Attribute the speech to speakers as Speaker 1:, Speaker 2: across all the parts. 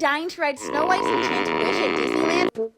Speaker 1: dying to ride Snow White's Enchanted Wish at Disneyland?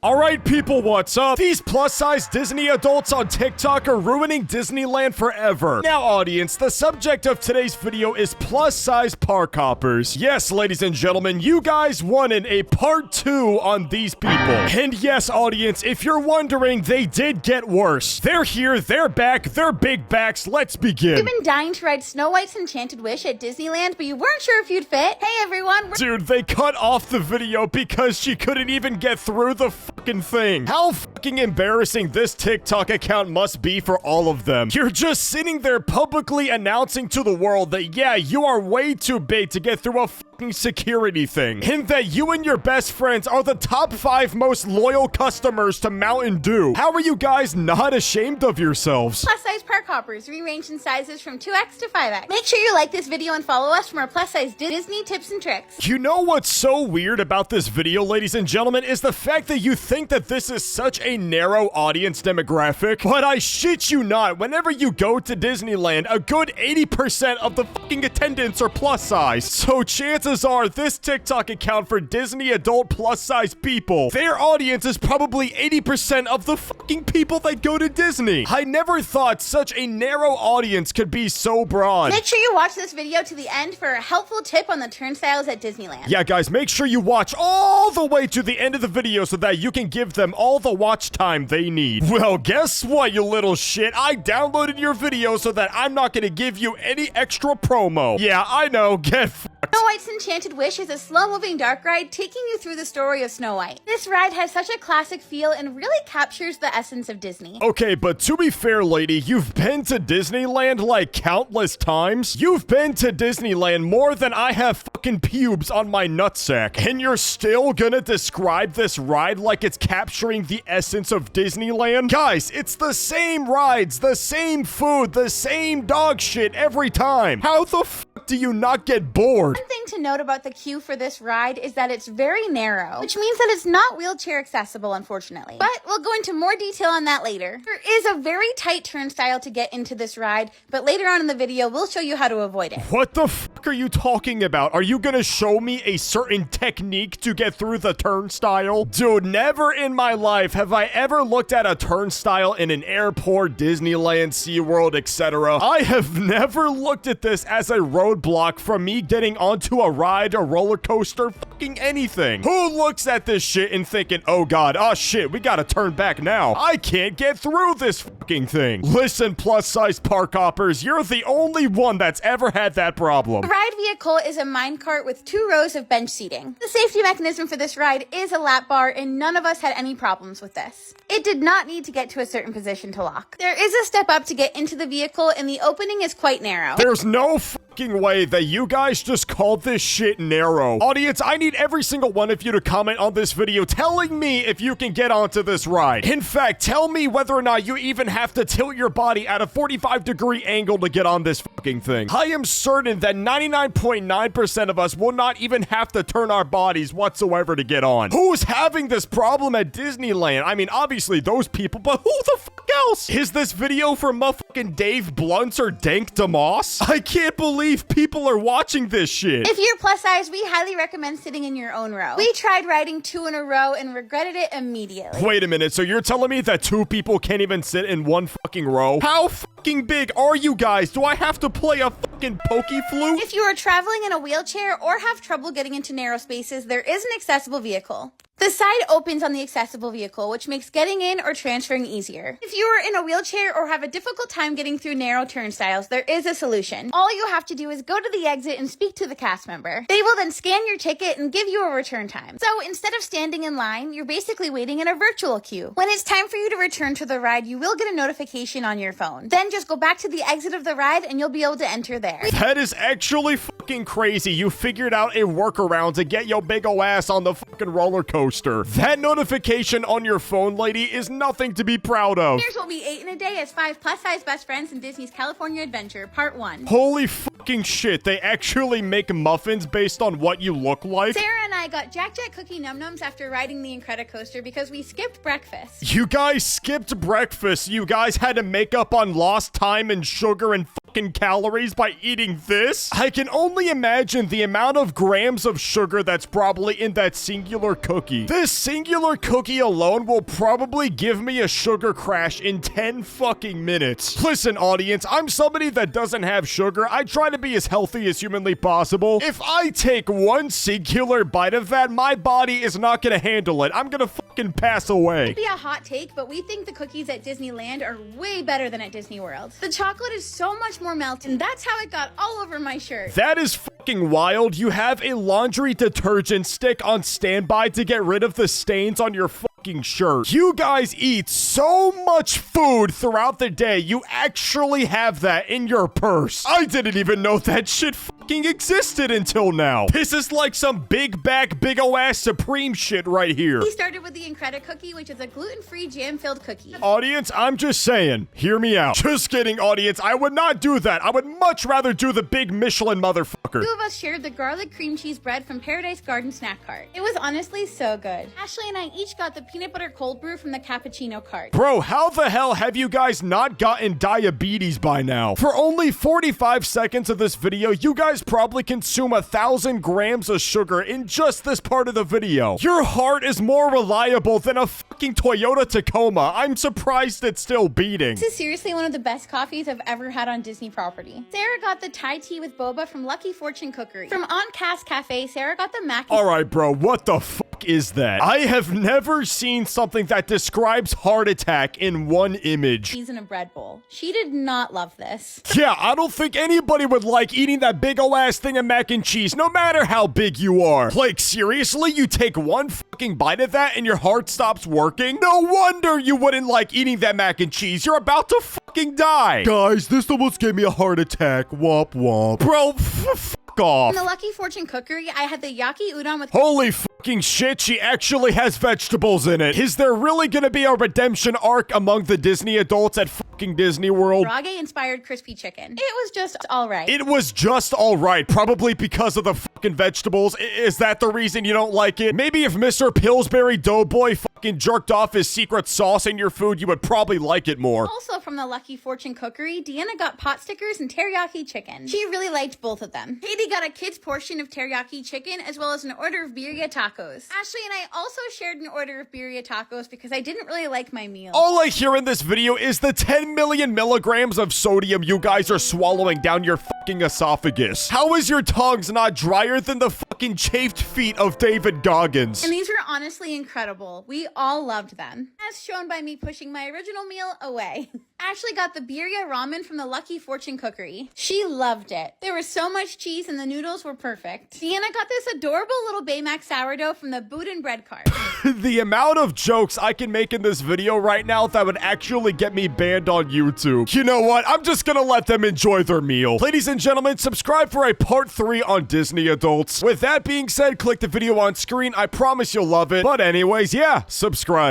Speaker 2: Alright people, what's up? These plus-size Disney adults on TikTok are ruining Disneyland forever. Now audience, the subject of today's video is plus-size park hoppers. Yes, ladies and gentlemen, you guys wanted a part 2 on these people. And yes, audience, if you're wondering, they did get worse. They're here, they're back, they're big backs, let's begin.
Speaker 1: You've been dying to ride Snow White's Enchanted Wish at Disneyland, but you weren't sure if you'd fit? Hey everyone,
Speaker 2: Dude, they cut off the video because she couldn't even get through the fucking thing. How fucking embarrassing this TikTok account must be for all of them. You're just sitting there publicly announcing to the world that, yeah, you are way too big to get through a fucking security thing, and that you and your best friends are the top 5 most loyal customers to Mountain Dew. How are you guys not ashamed of yourselves?
Speaker 1: plus-size park hoppers, rearranged in sizes from 2x to 5x. Make sure you like this video and follow us for more plus-size Disney tips and tricks.
Speaker 2: You know what's so weird about this video, ladies and gentlemen, is the fact that you think that this is such a narrow audience demographic, but I shit you not, whenever you go to Disneyland, a good 80% of the fucking attendants are plus size. So chances are this TikTok account for Disney adult plus size people, their audience is probably 80% of the fucking people that go to Disney. I never thought such a narrow audience could be so broad.
Speaker 1: Make sure you watch this video to the end for a helpful tip on the turnstiles at Disneyland.
Speaker 2: Yeah, guys, make sure you watch all the way to the end of the video so that you can give them all the watch time they need. Well, guess what, you little shit? I downloaded your video so that I'm not gonna give you any extra promo. Yeah, I know, get fucked.
Speaker 1: Snow White's Enchanted Wish is a slow-moving dark ride taking you through the story of Snow White. This ride has such a classic feel and really captures the essence of Disney.
Speaker 2: Okay, but to be fair, lady, you've been to Disneyland like countless times. You've been to Disneyland more than I have fucking pubes on my nutsack. And you're still gonna describe this ride like it's capturing the essence of Disneyland? Guys, it's the same rides, the same food, the same dog shit every time. How the fuck do you not get bored?
Speaker 1: One thing to note about the queue for this ride is that it's very narrow, which means that it's not wheelchair accessible, unfortunately. But we'll go into more detail on that later. There is a very tight turnstile to get into this ride, but later on in the video, we'll show you how to avoid it.
Speaker 2: What the fuck are you talking about? Are you gonna show me a certain technique to get through the turnstile? Dude, never in my life have I ever looked at a turnstile in an airport, Disneyland, SeaWorld, etc. I have never looked at this as a roadblock from me getting onto a ride, a roller coaster, fucking anything. Who looks at this shit and thinking, oh god, oh shit, we gotta turn back now. I can't get through this fucking thing. Listen, plus-size park hoppers, you're the only one that's ever had that problem.
Speaker 1: The ride vehicle is a minecart with 2 rows of bench seating. The safety mechanism for this ride is a lap bar, and none of us had any problems with this. It did not need to get to a certain position to lock. There is a step up to get into the vehicle, and the opening is quite narrow.
Speaker 2: There's no fucking way that you guys just called this shit narrow. Audience, I need every single one of you to comment on this video telling me if you can get onto this ride. In fact, tell me whether or not you even have to tilt your body at a 45-degree angle to get on this fucking thing. I am certain that 99.9% of us will not even have to turn our bodies whatsoever to get on. Who's having this problem at Disneyland? I mean, obviously those people, but who the fuck else? Is this video for motherfucking Dave Blunts or Dank DeMoss? I can't believe people are watching this shit.
Speaker 1: If you're plus size, we highly recommend sitting in your own row. We tried riding 2 in a row and regretted it immediately.
Speaker 2: Wait a minute, so you're telling me that 2 people can't even sit in one fucking row? How fucking big are you guys? Do I have to play a fucking pokey flute?
Speaker 1: If you are traveling in a wheelchair or have trouble getting into narrow spaces, there is an accessible vehicle. The side opens on the accessible vehicle, which makes getting in or transferring easier. If you are in a wheelchair or have a difficult time getting through narrow turnstiles, there is a solution. All you have to do is go to the exit and speak to the cast member. They will then scan your ticket and give you a return time. So instead of standing in line, you're basically waiting in a virtual queue. When it's time for you to return to the ride, you will get a notification on your phone. Then just go back to the exit of the ride and you'll be able to enter there.
Speaker 2: That is actually fucking crazy. You figured out a workaround to get your big ol' ass on the fucking roller coaster. That notification on your phone, lady, is nothing to be proud of.
Speaker 1: Here's what we ate in a day as 5 plus-size best friends in Disney's California Adventure, Part 1.
Speaker 2: Holy fucking shit, they actually make muffins based on what you look like?
Speaker 1: Sarah and I got Jack Jack Cookie Num Nums after riding the Incredicoaster because we skipped breakfast.
Speaker 2: You guys skipped breakfast. You guys had to make up on lost time and sugar and fucking calories by eating this? I can only imagine the amount of grams of sugar that's probably in that singular cookie. This singular cookie alone will probably give me a sugar crash in 10 fucking minutes. Listen, audience, I'm somebody that doesn't have sugar. I try to be as healthy as humanly possible. If I take one singular bite of that, my body is not gonna handle it. I'm gonna fucking pass away.
Speaker 1: It'd be a hot take, but we think the cookies at Disneyland are way better than at Disney World. The chocolate is so much more melted, and that's how it got all over my shirt.
Speaker 2: That is fucking wild. You have a laundry detergent stick on standby to get rid of the stains on your fucking shirt. You guys eat so much food throughout the day, you actually have that in your purse. I didn't even know that shit fucking existed until now. This is like some big back, big ol' ass Supreme shit right here.
Speaker 1: We started with the Incredi cookie, which is a gluten-free jam-filled cookie.
Speaker 2: Audience, I'm just saying, hear me out. Just kidding, audience. I would not do that. I would much rather do the big Michelin motherfucker.
Speaker 1: 2 of us shared the garlic cream cheese bread from Paradise Garden snack cart. It was honestly so good. Ashley and I each got the peanut butter cold brew from the cappuccino cart.
Speaker 2: Bro, how the hell have you guys not gotten diabetes by now? For only 45 seconds of this video, you guys probably consume 1,000 grams of sugar in just this part of the video. Your heart is more reliable than a fucking Toyota Tacoma. I'm surprised it's still beating.
Speaker 1: This is seriously one of the best coffees I've ever had on Disney property. Sarah got the Thai tea with boba from Lucky Fortune Cookery. From On Cast Cafe, Sarah got the mac.
Speaker 2: Alright, bro, what the fuck is that? I have never seen something that describes heart attack in one image.
Speaker 1: Cheese in a bread bowl. She did not love this.
Speaker 2: Yeah, I don't think anybody would like eating that big ol' ass thing of mac and cheese, no matter how big you are. Like, seriously? You take one fucking bite of that and your heart stops working? No wonder you wouldn't like eating that mac and cheese. You're about to fucking die. Guys, this almost gave me a heart attack. Womp womp. Bro, fuck off.
Speaker 1: In the Lucky Fortune Cookery, I had the yaki udon with
Speaker 2: Holy fucking shit, she actually has vegetables in it. Is there really gonna be a redemption arc among the Disney adults at fucking Disney World?
Speaker 1: Rage-inspired crispy chicken. It was just alright.
Speaker 2: It was just alright, probably because of the fucking vegetables. Is that the reason you don't like it? Maybe if Mr. Pillsbury Doughboy fucking jerked off his secret sauce in your food, you would probably like it more.
Speaker 1: Also from the Lucky Fortune Cookery, Deanna got pot stickers and teriyaki chicken. She really liked both of them. Katie got a kid's portion of teriyaki chicken as well as an order of birria tacos. Ashley and I also shared an order of birria tacos because I didn't really like my meal.
Speaker 2: All I hear in this video is the 10 million milligrams of sodium you guys are swallowing down your fucking esophagus. How is your tongues not drier than the fucking chafed feet of David Goggins?
Speaker 1: And these were honestly incredible. We all loved them. As shown by me pushing my original meal away. Ashley got the birria ramen from the Lucky Fortune Cookery. She loved it. There was so much cheese and the noodles were perfect. Deanna got this adorable little Baymax sourdough from the Boudin bread cart.
Speaker 2: The amount of jokes I can make in this video right now that would actually get me banned on YouTube. You know what? I'm just gonna let them enjoy their meal. Ladies and gentlemen, subscribe for a part 3 on Disney adults. With that being said, click the video on screen. I promise you'll love it. But anyways, yeah, subscribe.